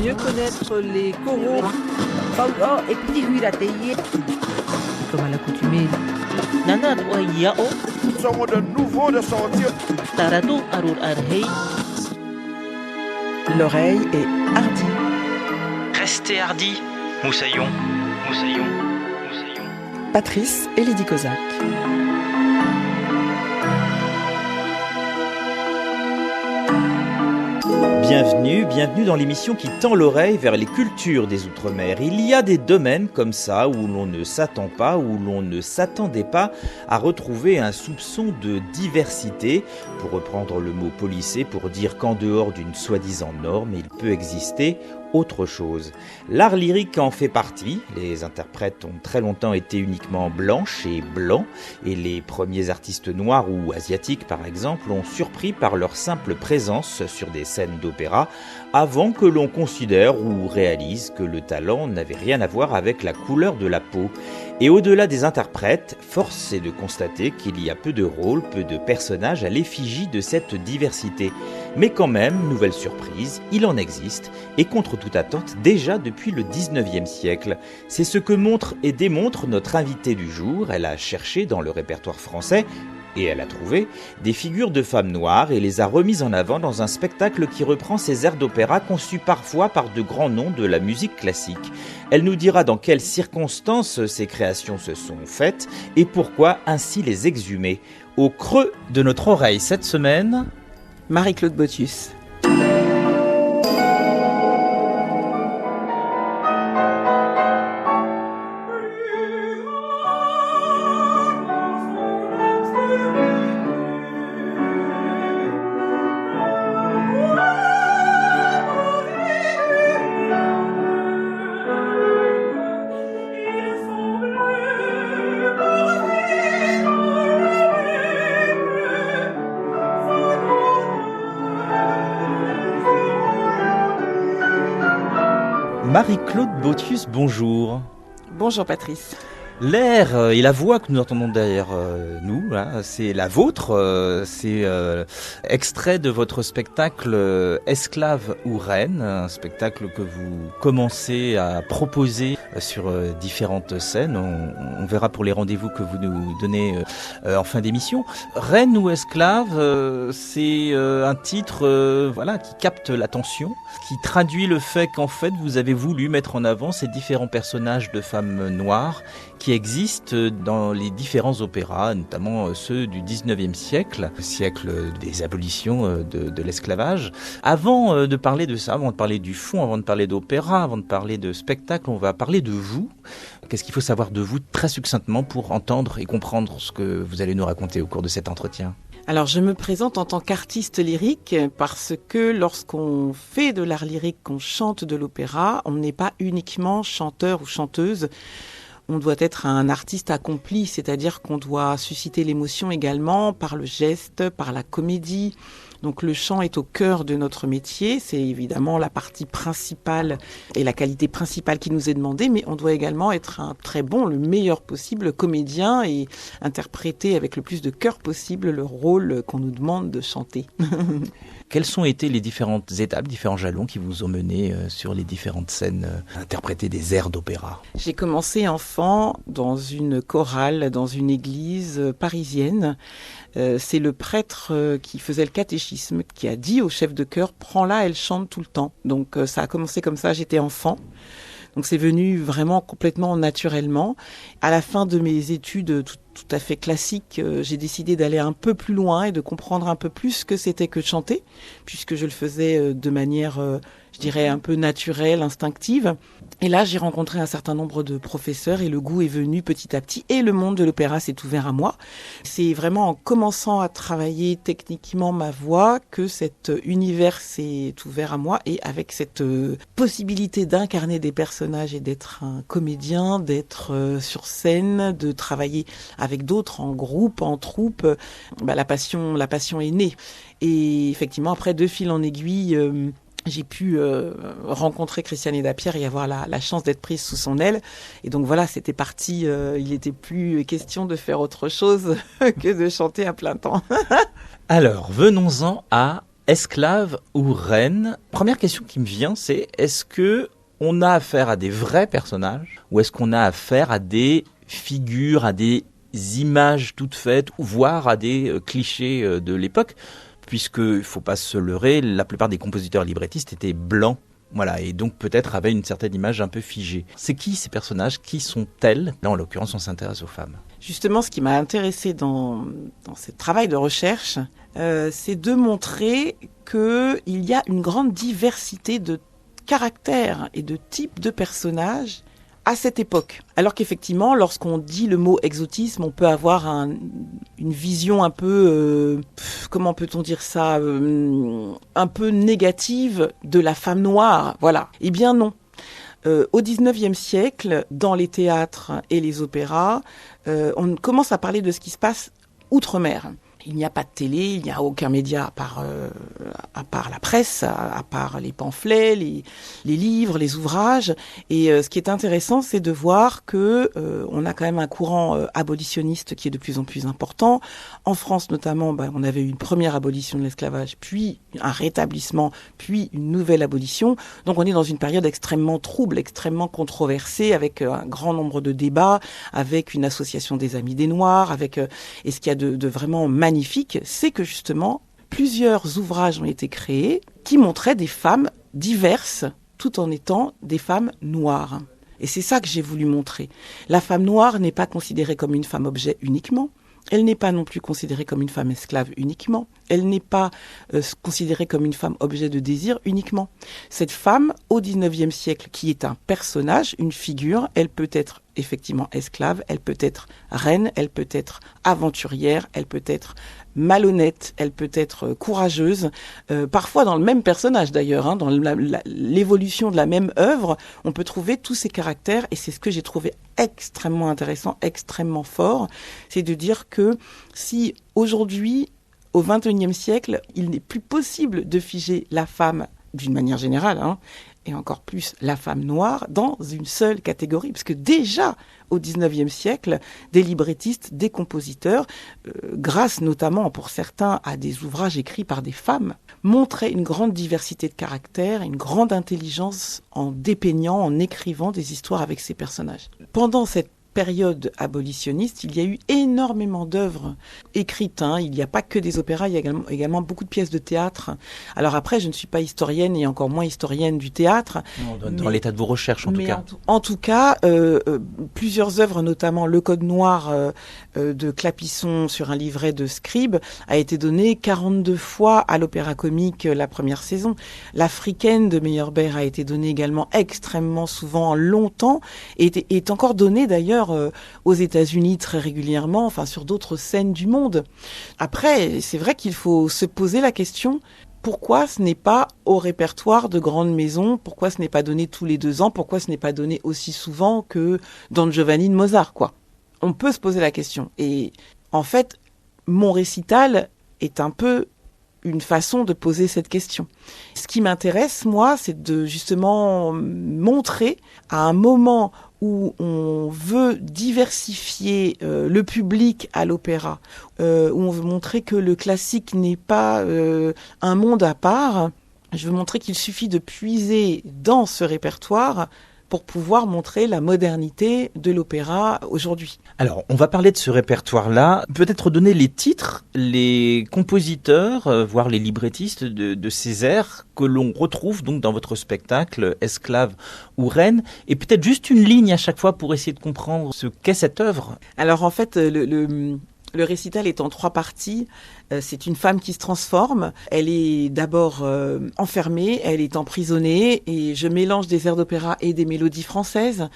Mieux connaître les coraux. Oh, et petit huilateye. Comme à l'accoutumée. Nanat wa yao. Somos de nouveau de sortir. Taratu arur arhei. L'oreille est hardie. Restez hardi, moussaillon, moussaillon, moussaillon. Patrice et Lydie Kozak. Bienvenue dans l'émission qui tend l'oreille vers les cultures des Outre-mer. Il y a des domaines comme ça où l'on ne s'attend pas, où l'on ne s'attendait pas à retrouver un soupçon de diversité. Pour reprendre le mot policé, pour dire qu'en dehors d'une soi-disant norme, il peut exister autre chose. L'art lyrique en fait partie. Les interprètes ont très longtemps été uniquement blanches et blancs, et les premiers artistes noirs ou asiatiques par exemple ont surpris par leur simple présence sur des scènes d'opéra avant que l'on considère ou réalise que le talent n'avait rien à voir avec la couleur de la peau. Et au-delà des interprètes, force est de constater qu'il y a peu de rôles, peu de personnages à l'effigie de cette diversité. Mais quand même, nouvelle surprise, il en existe, et contre toute attente, déjà depuis le 19e siècle. C'est ce que montre et démontre notre invitée du jour. Elle a cherché dans le répertoire français, et elle a trouvé, des figures de femmes noires et les a remises en avant dans un spectacle qui reprend ces airs d'opéra conçus parfois par de grands noms de la musique classique. Elle nous dira dans quelles circonstances ces créations se sont faites et pourquoi ainsi les exhumer. Au creux de notre oreille cette semaine, Marie-Claude Botius. Marie-Claude Botius, bonjour. Bonjour Patrice. L'air et la voix que nous entendons derrière nous, là, c'est la vôtre, c'est extrait de votre spectacle Esclave ou Reine, un spectacle que vous commencez à proposer sur différentes scènes. On verra pour les rendez-vous que vous nous donnez en fin d'émission. Reine ou Esclave, c'est un titre qui capte l'attention, qui traduit le fait qu'en fait vous avez voulu mettre en avant ces différents personnages de femmes noires qui existent dans les différents opéras, notamment ceux du 19e siècle, siècle des abolitions de l'esclavage. Avant de parler de ça, avant de parler du fond, avant de parler d'opéra, avant de parler de spectacle, on va parler de vous. Qu'est-ce qu'il faut savoir de vous très succinctement pour entendre et comprendre ce que vous allez nous raconter au cours de cet entretien ? Alors, je me présente en tant qu'artiste lyrique parce que lorsqu'on fait de l'art lyrique, qu'on chante de l'opéra, on n'est pas uniquement chanteur ou chanteuse. On doit être un artiste accompli, c'est-à-dire qu'on doit susciter l'émotion également par le geste, par la comédie. Donc le chant est au cœur de notre métier, c'est évidemment la partie principale et la qualité principale qui nous est demandée, mais on doit également être un très bon, le meilleur possible comédien et interpréter avec le plus de cœur possible le rôle qu'on nous demande de chanter. Quelles ont été les différentes étapes, différents jalons qui vous ont mené sur les différentes scènes à interpréter des airs d'opéra ? J'ai commencé enfant dans une chorale, dans une église parisienne. C'est le prêtre qui faisait le catéchisme qui a dit au chef de chœur « Prends-la, elle chante tout le temps ». Donc ça a commencé comme ça, j'étais enfant. Donc c'est venu vraiment complètement naturellement. À la fin de mes études tout à fait classiques, j'ai décidé d'aller un peu plus loin et de comprendre un peu plus ce que c'était que de chanter, puisque je le faisais de manière, je dirais, un peu naturelle, instinctive. Et là, j'ai rencontré un certain nombre de professeurs et le goût est venu petit à petit et le monde de l'opéra s'est ouvert à moi. C'est vraiment en commençant à travailler techniquement ma voix que cet univers s'est ouvert à moi et avec cette possibilité d'incarner des personnages et d'être un comédien, d'être sur scène, de travailler avec d'autres en groupe, en troupe, la passion est née. Et effectivement, après, de fil en aiguille, j'ai pu rencontrer Christiane Dapierre et avoir la chance d'être prise sous son aile. Et donc voilà, c'était parti. Il n'était plus question de faire autre chose que de chanter à plein temps. Alors, venons-en à esclave ou reine. Première question qui me vient, c'est est-ce que on a affaire à des vrais personnages ou est-ce qu'on a affaire à des figures, à des images toutes faites, voire à des clichés de l'époque, puisque, il ne faut pas se leurrer, la plupart des compositeurs librettistes étaient blancs. Voilà, et donc peut-être avaient une certaine image un peu figée. C'est qui ces personnages? Qui sont-elles? Là, en l'occurrence, on s'intéresse aux femmes. Justement, ce qui m'a intéressé dans ce travail de recherche, c'est de montrer qu'il y a une grande diversité de caractères et de types de personnages à cette époque. Alors qu'effectivement, lorsqu'on dit le mot exotisme, on peut avoir une vision un peu, comment peut-on dire ça, un peu négative de la femme noire. Voilà. Eh bien non. Au XIXe siècle, dans les théâtres et les opéras, on commence à parler de ce qui se passe outre-mer. Il n'y a pas de télé, il n'y a aucun média à part la presse, à part les pamphlets, les livres, les ouvrages. Et ce qui est intéressant, c'est de voir que on a quand même un courant abolitionniste qui est de plus en plus important. En France notamment, on avait eu une première abolition de l'esclavage, puis un rétablissement, puis une nouvelle abolition. Donc on est dans une période extrêmement trouble, extrêmement controversée, avec un grand nombre de débats, avec une association des Amis des Noirs, et ce qu'il y a de vraiment magnifique, c'est que justement, plusieurs ouvrages ont été créés qui montraient des femmes diverses, tout en étant des femmes noires. Et c'est ça que j'ai voulu montrer. La femme noire n'est pas considérée comme une femme objet uniquement. Elle n'est pas non plus considérée comme une femme esclave uniquement. Elle n'est pas considérée comme une femme objet de désir uniquement. Cette femme, au XIXe siècle, qui est un personnage, une figure, elle peut être effectivement esclave, elle peut être reine, elle peut être aventurière, elle peut être malhonnête, elle peut être courageuse, parfois dans le même personnage d'ailleurs, dans l'évolution de la même œuvre, on peut trouver tous ces caractères, et c'est ce que j'ai trouvé extrêmement intéressant, extrêmement fort, c'est de dire que si aujourd'hui, au XXIe siècle, il n'est plus possible de figer la femme d'une manière générale, et encore plus la femme noire, dans une seule catégorie. Parce que déjà, au XIXe siècle, des librettistes, des compositeurs, grâce notamment pour certains à des ouvrages écrits par des femmes, montraient une grande diversité de caractères, une grande intelligence en dépeignant, en écrivant des histoires avec ces personnages. Pendant cette période abolitionniste, il y a eu énormément d'œuvres écrites. Il n'y a pas que des opéras, il y a également beaucoup de pièces de théâtre. Alors après, je ne suis pas historienne et encore moins historienne du théâtre. Dans l'état de vos recherches, en tout cas. En tout cas, plusieurs œuvres, notamment Le Code Noir de Clapisson sur un livret de Scribe, a été donné 42 fois à l'Opéra Comique la première saison. L'Africaine de Meyerbeer a été donnée également extrêmement souvent, longtemps, et est encore donnée d'ailleurs aux États-Unis très régulièrement, sur d'autres scènes du monde. Après, c'est vrai qu'il faut se poser la question, pourquoi ce n'est pas au répertoire de grandes maisons? Pourquoi ce n'est pas donné tous les 2 ans? Pourquoi ce n'est pas donné aussi souvent que Don Giovanni de Mozart, quoi? On peut se poser la question. Et en fait, mon récital est un peu une façon de poser cette question. Ce qui m'intéresse, moi, c'est de justement montrer à un moment où on veut diversifier le public à l'opéra, où on veut montrer que le classique n'est pas un monde à part. Je veux montrer qu'il suffit de puiser dans ce répertoire pour pouvoir montrer la modernité de l'opéra aujourd'hui. Alors, on va parler de ce répertoire-là, peut-être donner les titres, les compositeurs, voire les librettistes de ces airs que l'on retrouve donc dans votre spectacle Esclave ou Reine, et peut-être juste une ligne à chaque fois pour essayer de comprendre ce qu'est cette œuvre. Alors en fait, le récital est en 3 parties. C'est une femme qui se transforme. Elle est d'abord enfermée, elle est emprisonnée, et je mélange des airs d'opéra et des mélodies françaises.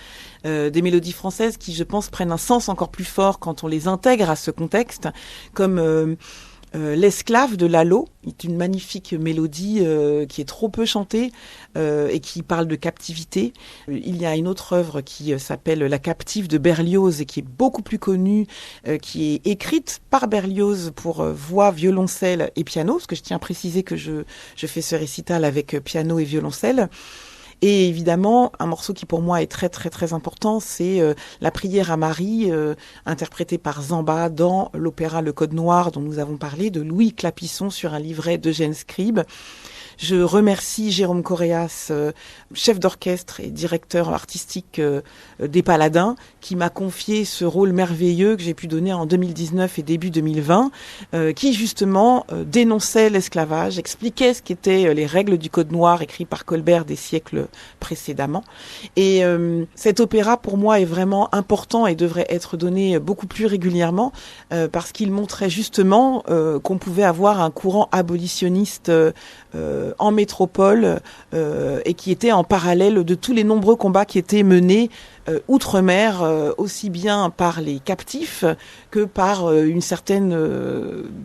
Des mélodies françaises qui, je pense, prennent un sens encore plus fort quand on les intègre à ce contexte, comme L'esclave de Lalo est une magnifique mélodie qui est trop peu chantée et qui parle de captivité. Il y a une autre œuvre qui s'appelle La captive de Berlioz et qui est beaucoup plus connue, qui est écrite par Berlioz pour voix, violoncelle et piano, parce que je tiens à préciser que je fais ce récital avec piano et violoncelle. Et évidemment, un morceau qui pour moi est très très très important, c'est la prière à Marie, interprétée par Zamba dans l'opéra Le Code Noir dont nous avons parlé, de Louis Clapisson sur un livret d'Eugène Scribe. Je remercie Jérôme Correas, chef d'orchestre et directeur artistique des Paladins, qui m'a confié ce rôle merveilleux que j'ai pu donner en 2019 et début 2020, qui justement dénonçait l'esclavage, expliquait ce qu'étaient les règles du Code Noir écrit par Colbert des siècles précédemment. Et cet opéra, pour moi, est vraiment important et devrait être donné beaucoup plus régulièrement, parce qu'il montrait justement qu'on pouvait avoir un courant abolitionniste en métropole et qui était en parallèle de tous les nombreux combats qui étaient menés outre-mer, aussi bien par les captifs que par une certaine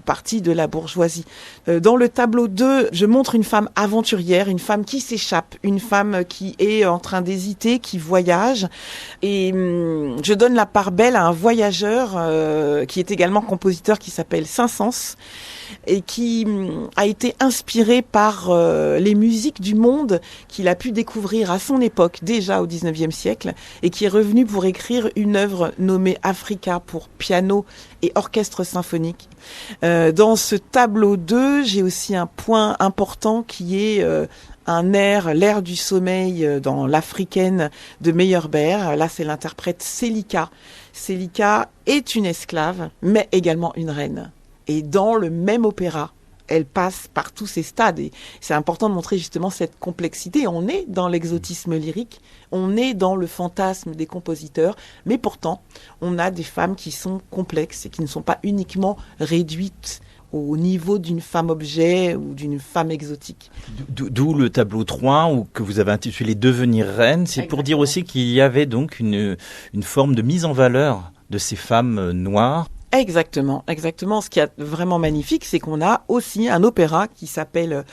partie de la bourgeoisie. Dans le tableau 2, je montre une femme aventurière, une femme qui s'échappe, une femme qui est en train d'hésiter, qui voyage. Et je donne la part belle à un voyageur qui est également compositeur, qui s'appelle Saint-Saëns, et qui a été inspiré par les musiques du monde qu'il a pu découvrir à son époque, déjà au 19e siècle, et qui est revenu pour écrire une œuvre nommée Africa pour piano et orchestre symphonique. Dans ce tableau 2, j'ai aussi un point important qui est un air, l'air du sommeil dans l'Africaine de Meyerbeer. Là, c'est l'interprète Selika. Selika est une esclave, mais également une reine. Et dans le même opéra, elle passe par tous ces stades. Et c'est important de montrer justement cette complexité. On est dans l'exotisme lyrique, on est dans le fantasme des compositeurs, mais pourtant, on a des femmes qui sont complexes et qui ne sont pas uniquement réduites au niveau d'une femme objet ou d'une femme exotique. D'où le tableau 3 que vous avez intitulé « Devenir reine ». C'est pour dire aussi qu'il y avait donc une forme de mise en valeur de ces femmes noires. Exactement. Ce qui est vraiment magnifique, c'est qu'on a aussi un opéra qui s'appelle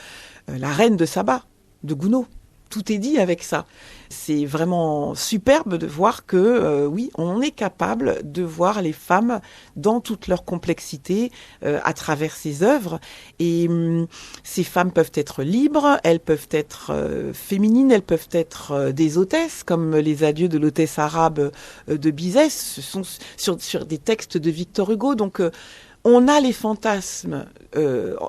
La Reine de Saba, de Gounod. Tout est dit avec ça. C'est vraiment superbe de voir que, oui, on est capable de voir les femmes dans toute leur complexité à travers ces œuvres. Et ces femmes peuvent être libres, elles peuvent être féminines, elles peuvent être des hôtesses, comme les adieux de l'hôtesse arabe de Bizet. Ce sont sur des textes de Victor Hugo. Donc, on a les fantasmes,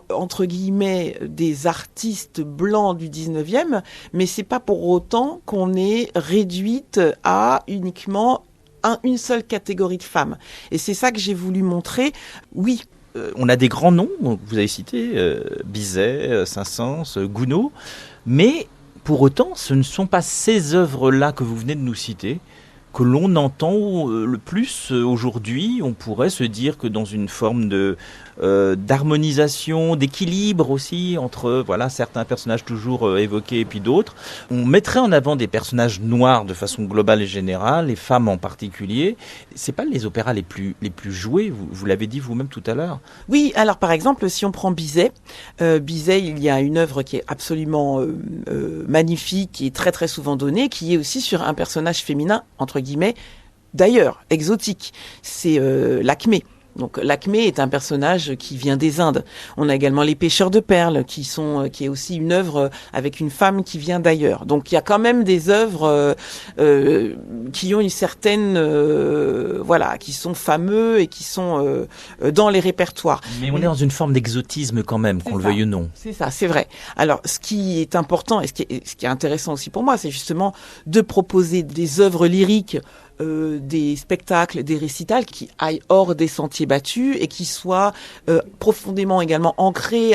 entre guillemets, des artistes blancs du 19e, mais c'est pas pour autant qu'on est réduite à uniquement une seule catégorie de femmes. Et c'est ça que j'ai voulu montrer. Oui. On a des grands noms, vous avez cité Bizet, Saint-Saëns, Gounod, mais pour autant, ce ne sont pas ces œuvres-là que vous venez de nous citer que l'on entend le plus aujourd'hui. On pourrait se dire que dans une forme d'harmonisation, d'équilibre aussi entre certains personnages toujours évoqués et puis d'autres, on mettrait en avant des personnages noirs de façon globale et générale, les femmes en particulier. C'est pas les opéras les plus joués, vous l'avez dit vous-même tout à l'heure. Oui, alors par exemple, si on prend Bizet, il y a une œuvre qui est absolument magnifique, qui est très très souvent donnée, qui est aussi sur un personnage féminin, entre guillemets, d'ailleurs, exotique. C'est l'Acmé. Donc l'Acmé est un personnage qui vient des Indes. On a également les Pêcheurs de perles qui est aussi une œuvre avec une femme qui vient d'ailleurs. Donc il y a quand même des œuvres qui ont une certaine qui sont fameux et qui sont dans les répertoires. Mais on est dans une forme d'exotisme quand même, qu'on le veuille ou non. C'est ça, c'est vrai. Alors ce qui est important et ce qui est intéressant aussi pour moi, c'est justement de proposer des œuvres lyriques, des spectacles, des récitals qui aillent hors des sentiers battus et qui soient profondément également ancrés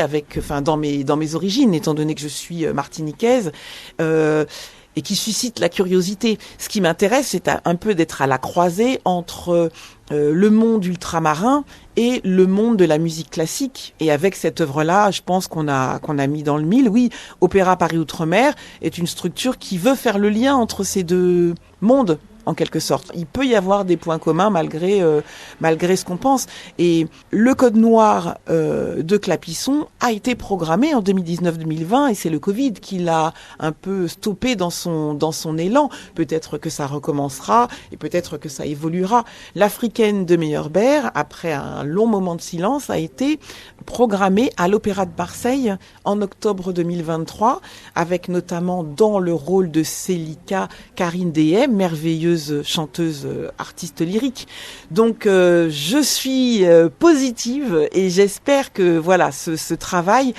dans mes origines, étant donné que je suis martiniquaise, et qui suscitent la curiosité. Ce qui m'intéresse, c'est un peu d'être à la croisée entre le monde ultramarin et le monde de la musique classique. Et avec cette œuvre-là, je pense qu'on a mis dans le mille. Oui, Opéra Paris Outre-mer est une structure qui veut faire le lien entre ces deux mondes. en quelque sorte. Il peut y avoir des points communs malgré ce qu'on pense. Et le Code Noir de Clapisson a été programmé en 2019-2020 et c'est le Covid qui l'a un peu stoppé dans son élan. Peut-être que ça recommencera et peut-être que ça évoluera. L'Africaine de Meyerbeer, après un long moment de silence, a été programmée à l'Opéra de Marseille en octobre 2023 avec notamment dans le rôle de Célika Karine Dehem, merveilleuse chanteuse artiste lyrique. Donc je suis positive et j'espère que voilà ce travail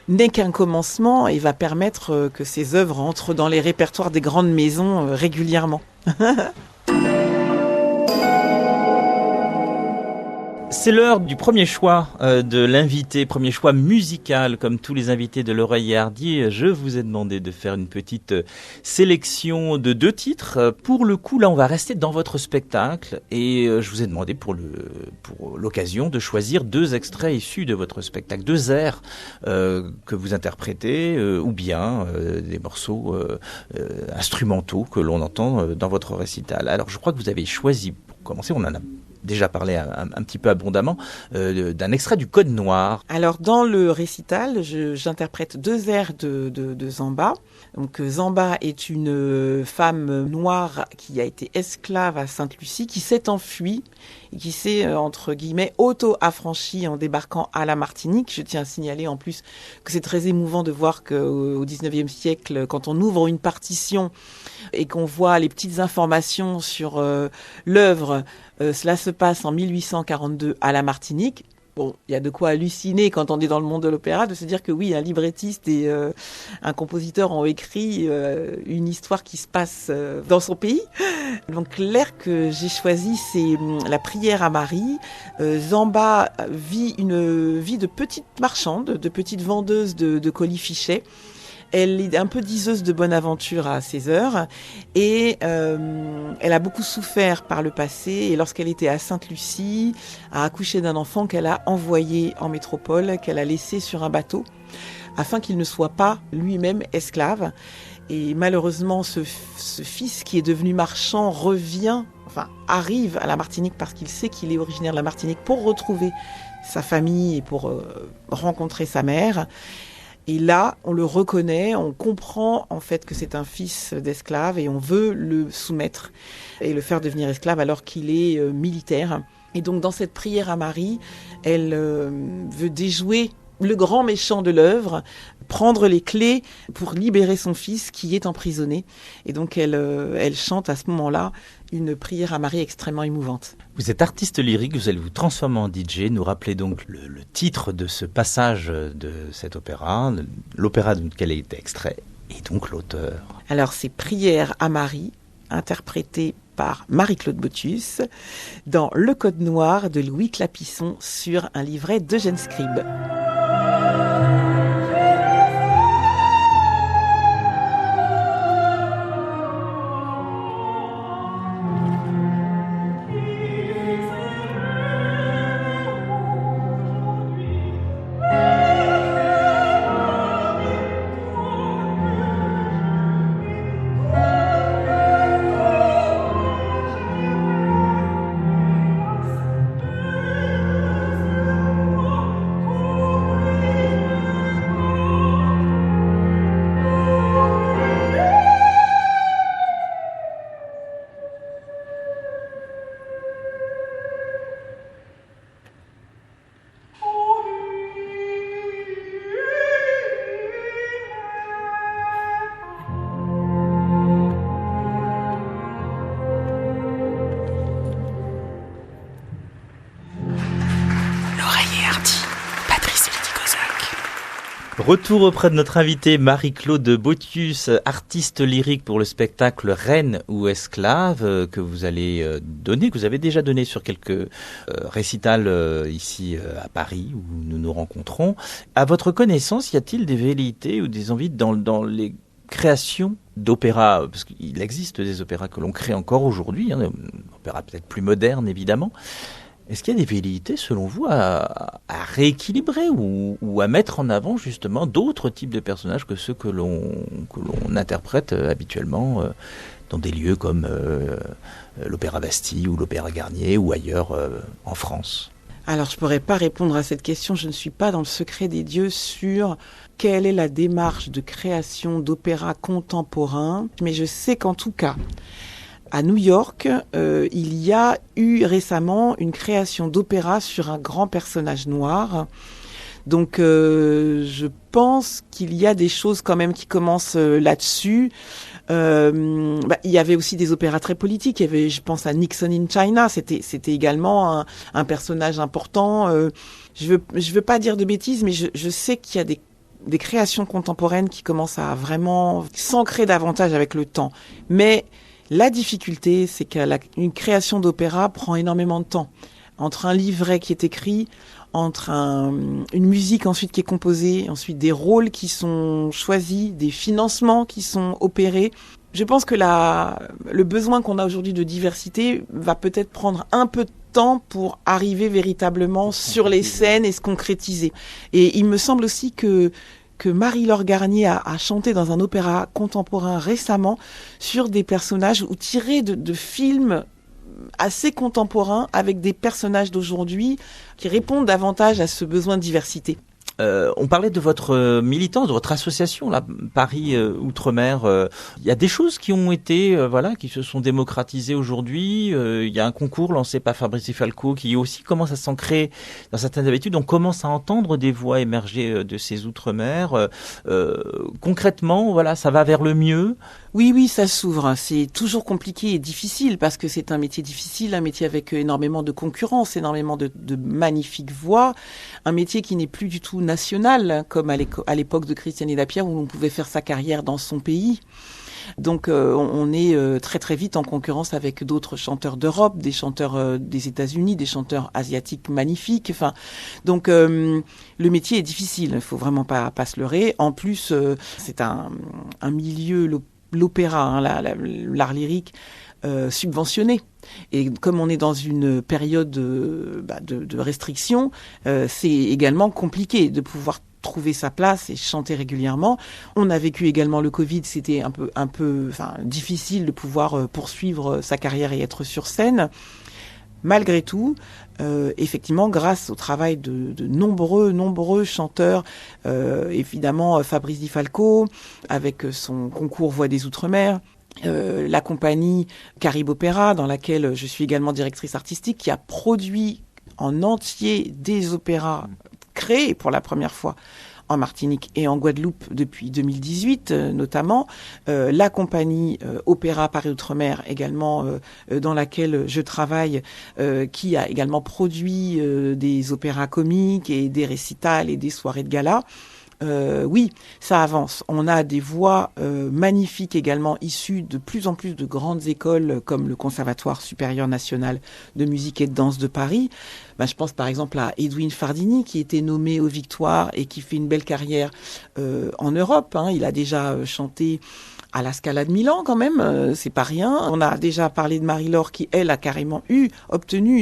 n'est qu'un commencement et va permettre que ces œuvres entrent dans les répertoires des grandes maisons régulièrement. C'est l'heure du premier choix de l'invité, premier choix musical, comme tous les invités de l'Oreille Hardie. Je vous ai demandé de faire une petite sélection de 2 titres. Pour le coup, là, on va rester dans votre spectacle et je vous ai demandé pour l'occasion de choisir 2 extraits issus de votre spectacle, 2 airs que vous interprétez ou bien des morceaux instrumentaux que l'on entend dans votre récital. Alors, je crois que vous avez choisi, pour commencer, on en a déjà parlé un petit peu abondamment, d'un extrait du Code Noir. Alors dans le récital, j'interprète 2 airs de Zamba. Donc Zamba est une femme noire qui a été esclave à Sainte-Lucie, qui s'est enfuie et qui s'est, entre guillemets, auto-affranchie en débarquant à la Martinique. Je tiens à signaler en plus que c'est très émouvant de voir qu'au XIXe siècle, quand on ouvre une partition et qu'on voit les petites informations sur l'œuvre, cela se passe en 1842 à la Martinique. Bon, il y a de quoi halluciner quand on est dans le monde de l'opéra, de se dire que oui, un librettiste et un compositeur ont écrit une histoire qui se passe dans son pays. Donc l'air que j'ai choisi, c'est la prière à Marie. Zamba vit une vie de petite marchande, de petite vendeuse de colis fichets. Elle est un peu diseuse de bonne aventure à ses heures et elle a beaucoup souffert par le passé et lorsqu'elle était à Sainte-Lucie, a accouché d'un enfant qu'elle a envoyé en métropole, qu'elle a laissé sur un bateau afin qu'il ne soit pas lui-même esclave. Et malheureusement, ce fils qui est devenu marchand arrive à la Martinique parce qu'il sait qu'il est originaire de la Martinique pour retrouver sa famille et pour rencontrer sa mère. Et là, on le reconnaît, on comprend en fait que c'est un fils d'esclave et on veut le soumettre et le faire devenir esclave alors qu'il est militaire. Et donc dans cette prière à Marie, elle veut déjouer le grand méchant de l'œuvre, prendre les clés pour libérer son fils qui est emprisonné. Et donc elle chante à ce moment-là une prière à Marie extrêmement émouvante. Vous êtes artiste lyrique, vous allez vous transformer en DJ. Nous rappelez donc le titre de ce passage de cet opéra, l'opéra duquel il est extrait, et donc l'auteur. Alors c'est Prière à Marie, interprétée par Marie-Claude Botius, dans Le Code Noir de Louis Clapisson sur un livret d'Eugène Scribe. Retour auprès de notre invitée Marie-Claude Botius, artiste lyrique pour le spectacle Reine ou Esclave que vous allez donner, que vous avez déjà donné sur quelques récitals ici à Paris où nous nous rencontrons. À votre connaissance, y a-t-il des velléités ou des envies dans les créations d'opéras, parce qu'il existe des opéras que l'on crée encore aujourd'hui, des opéras peut-être plus modernes évidemment. Est-ce qu'il y a des velléités, selon vous, à rééquilibrer ou à mettre en avant justement d'autres types de personnages que ceux que l'on interprète habituellement dans des lieux comme l'Opéra Bastille ou l'Opéra Garnier ou ailleurs en France ? Alors, je pourrais pas répondre à cette question. Je ne suis pas dans le secret des dieux sur quelle est la démarche de création d'opéra contemporain. Mais je sais qu'en tout cas, à New York, il y a eu récemment une création d'opéra sur un grand personnage noir. Donc, je pense qu'il y a des choses quand même qui commencent là-dessus. Il y avait aussi des opéras très politiques. Il y avait, je pense, à Nixon in China. C'était également un personnage important. Je veux pas dire de bêtises, mais je sais qu'il y a des créations contemporaines qui commencent à vraiment s'ancrer davantage avec le temps. Mais la difficulté, c'est qu'une création d'opéra prend énormément de temps. Entre un livret qui est écrit, entre une musique ensuite qui est composée, ensuite des rôles qui sont choisis, des financements qui sont opérés. Je pense que le besoin qu'on a aujourd'hui de diversité va peut-être prendre un peu de temps pour arriver véritablement sur les scènes et se concrétiser. Et il me semble aussi que Marie-Laure Garnier a chanté dans un opéra contemporain récemment sur des personnages ou tirés de films assez contemporains avec des personnages d'aujourd'hui qui répondent davantage à ce besoin de diversité. On parlait de votre militance, de votre association, là, Paris Outre-mer. Il y a des choses qui ont été, qui se sont démocratisées aujourd'hui. Il y a un concours lancé par Fabrice Di Falco qui aussi commence à s'ancrer dans certaines habitudes. On commence à entendre des voix émerger de ces Outre-mer. Concrètement, ça va vers le mieux. Oui, ça s'ouvre. C'est toujours compliqué et difficile parce que c'est un métier difficile, un métier avec énormément de concurrence, énormément de magnifiques voix, un métier qui n'est plus du tout national, comme à l'époque de Christiane Lapierre où on pouvait faire sa carrière dans son pays. Donc on est très très vite en concurrence avec d'autres chanteurs d'Europe, des chanteurs des États-Unis, des chanteurs asiatiques magnifiques. Donc le métier est difficile, il faut vraiment pas se leurrer. En plus, c'est un milieu, l'opéra, l'art lyrique, subventionné. Et comme on est dans une période de restriction, c'est également compliqué de pouvoir trouver sa place et chanter régulièrement. On a vécu également le Covid, c'était un peu difficile de pouvoir poursuivre sa carrière et être sur scène. Malgré tout, effectivement, grâce au travail de nombreux chanteurs, évidemment Fabrice Di Falco, avec son concours Voix des Outre-mer, la compagnie Caribe Opéra, dans laquelle je suis également directrice artistique, qui a produit en entier des opéras créés pour la première fois en Martinique et en Guadeloupe depuis 2018 notamment, la compagnie Opéra Paris Outre-mer également dans laquelle je travaille, qui a également produit des opéras comiques et des récitals et des soirées de gala. Oui, ça avance. On a des voix magnifiques également issues de plus en plus de grandes écoles comme le Conservatoire supérieur national de musique et de danse de Paris. Je pense par exemple à Edwin Fardini qui était nommé aux Victoires et qui fait une belle carrière en Europe. Il a déjà chanté à la Scala de Milan quand même, c'est pas rien. On a déjà parlé de Marie-Laure qui, elle, a carrément obtenu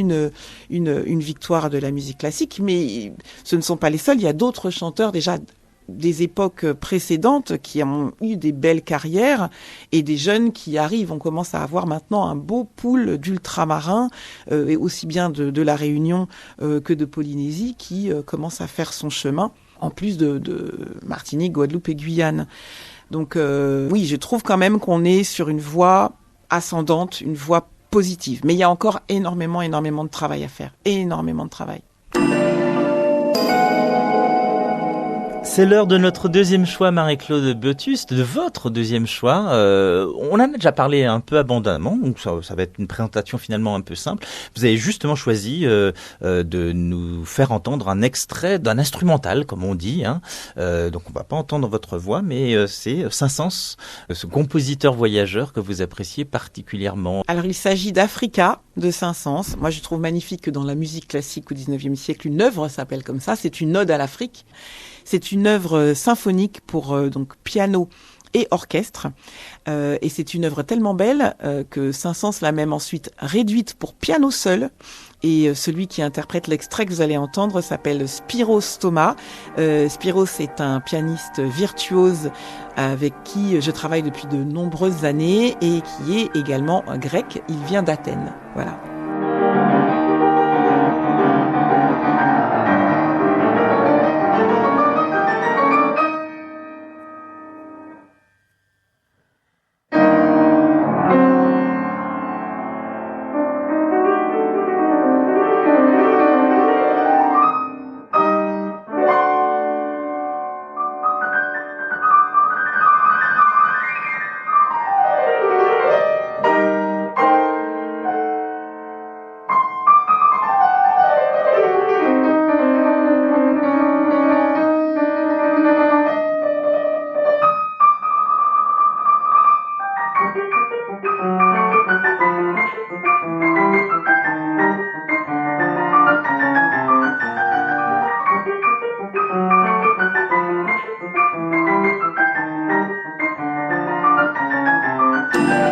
une victoire de la musique classique, mais ce ne sont pas les seuls. Il y a d'autres chanteurs déjà des époques précédentes qui ont eu des belles carrières et des jeunes qui arrivent. On commence à avoir maintenant un beau pool d'ultramarins, et aussi bien de la Réunion que de Polynésie qui commence à faire son chemin, en plus de Martinique, Guadeloupe et Guyane. Donc oui, je trouve quand même qu'on est sur une voie ascendante, une voie positive. Mais il y a encore énormément de travail à faire. Énormément de travail. C'est l'heure de notre deuxième choix, Marie-Claude Boetus, de votre deuxième choix. On en a déjà parlé un peu abondamment, donc ça va être une présentation finalement un peu simple. Vous avez justement choisi de nous faire entendre un extrait d'un instrumental, comme on dit. Donc on va pas entendre votre voix, mais c'est Saint-Saëns, ce compositeur voyageur que vous appréciez particulièrement. Alors il s'agit d'Africa, de Saint-Saëns. Moi je trouve magnifique que dans la musique classique au XIXe siècle, une œuvre s'appelle comme ça, c'est une ode à l'Afrique. C'est une œuvre symphonique pour donc piano et orchestre. Et c'est une œuvre tellement belle que Saint-Saëns l'a même ensuite réduite pour piano seul. Et celui qui interprète l'extrait que vous allez entendre s'appelle Spyros Thomas. Spyros est un pianiste virtuose avec qui je travaille depuis de nombreuses années et qui est également grec. Il vient d'Athènes. Voilà.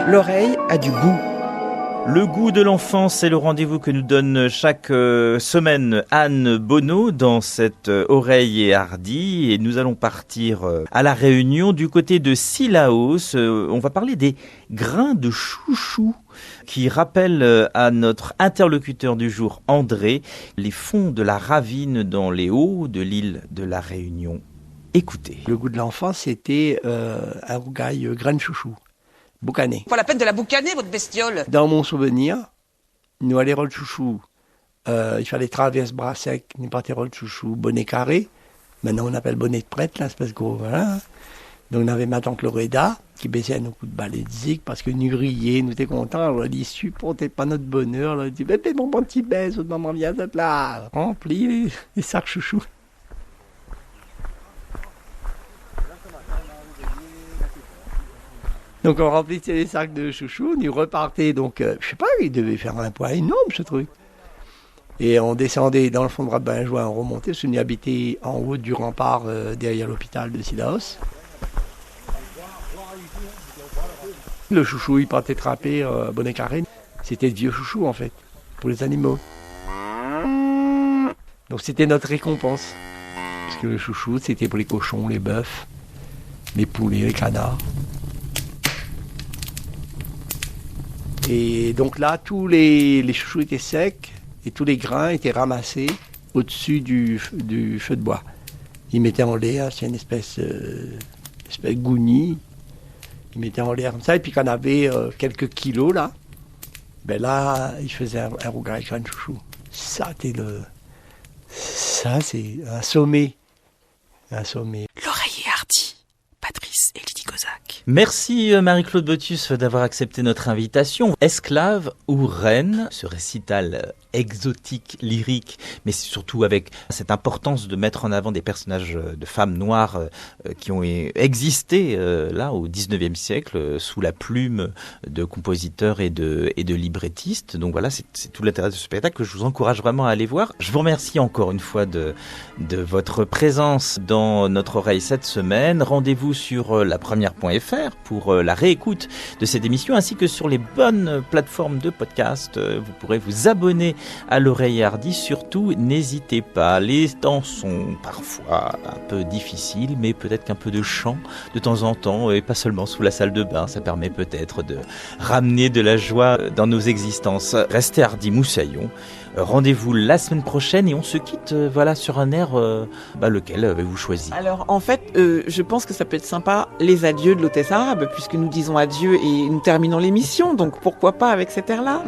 L'oreille a du goût. Le goût de l'enfance, c'est le rendez-vous que nous donne chaque semaine Anne Bonneau dans cette Oreille et Hardy. Et nous allons partir à La Réunion du côté de Cilaos. On va parler des grains de chouchou qui rappellent à notre interlocuteur du jour, André, les fonds de la ravine dans les hauts de l'île de La Réunion. Écoutez. Le goût de l'enfance, c'était un rougail grain de chouchou. Boucané. Pas la peine de la boucaner, votre bestiole. Dans mon souvenir, nous allons le chouchou. Il fallait traverser bras sec, nous partions le chouchou, bonnet carré. Maintenant, on appelle bonnet de prêtre, là, c'est parce que voilà. Donc, on avait ma tante Loreda qui baissait à nos coups de balai de zig parce que nous riait, nous étions contents. On a dit, supportez pas notre bonheur. On a dit, mais mon bon petit baise, votre maman vient de là. Remplis les sacs chouchou. Donc on remplissait les sacs de chouchou, on y repartait, donc je sais pas, il devait faire un poids énorme ce truc. Et on descendait dans le fond de Rabenjois, on remontait, parce qu'on y habitait en haut du rempart derrière l'hôpital de Cilaos. Le chouchou, il partait trapper bonnet carré. C'était le vieux chouchou en fait, pour les animaux. Donc c'était notre récompense. Parce que le chouchou, c'était pour les cochons, les bœufs, les poulets, les canards. Et donc là, tous les chouchous étaient secs et tous les grains étaient ramassés au-dessus du feu de bois. Ils mettaient en l'air, c'est une espèce de gounis. Ils mettaient en l'air comme ça. Et puis quand on avait quelques kilos là, ben là, ils faisaient un rougail grain de chouchou. Ça, c'est un sommet. Un sommet. L'oreille est Hardy. Patrice et Lydie Kozak. Merci Marie-Claude Botus d'avoir accepté notre invitation. Esclave ou reine, ce récital exotique, lyrique, mais surtout avec cette importance de mettre en avant des personnages de femmes noires qui ont existé là au 19e siècle sous la plume de compositeurs et de librettistes. Donc voilà, c'est tout l'intérêt de ce spectacle que je vous encourage vraiment à aller voir. Je vous remercie encore une fois de votre présence dans notre oreille cette semaine. Rendez-vous sur lapremière.fr pour la réécoute de cette émission ainsi que sur les bonnes plateformes de podcast. Vous pourrez vous abonner à l'oreille Hardy. Surtout, n'hésitez pas. Les temps sont parfois un peu difficiles, mais peut-être qu'un peu de chant de temps en temps, et pas seulement sous la salle de bain, ça permet peut-être de ramener de la joie dans nos existences. Restez Hardy Moussaillon. Rendez-vous la semaine prochaine et on se quitte sur un air lequel avez-vous choisi? Alors en fait, je pense que ça peut être sympa les adieux de l'hôtesse arabe puisque nous disons adieu et nous terminons l'émission, donc pourquoi pas avec cet air-là.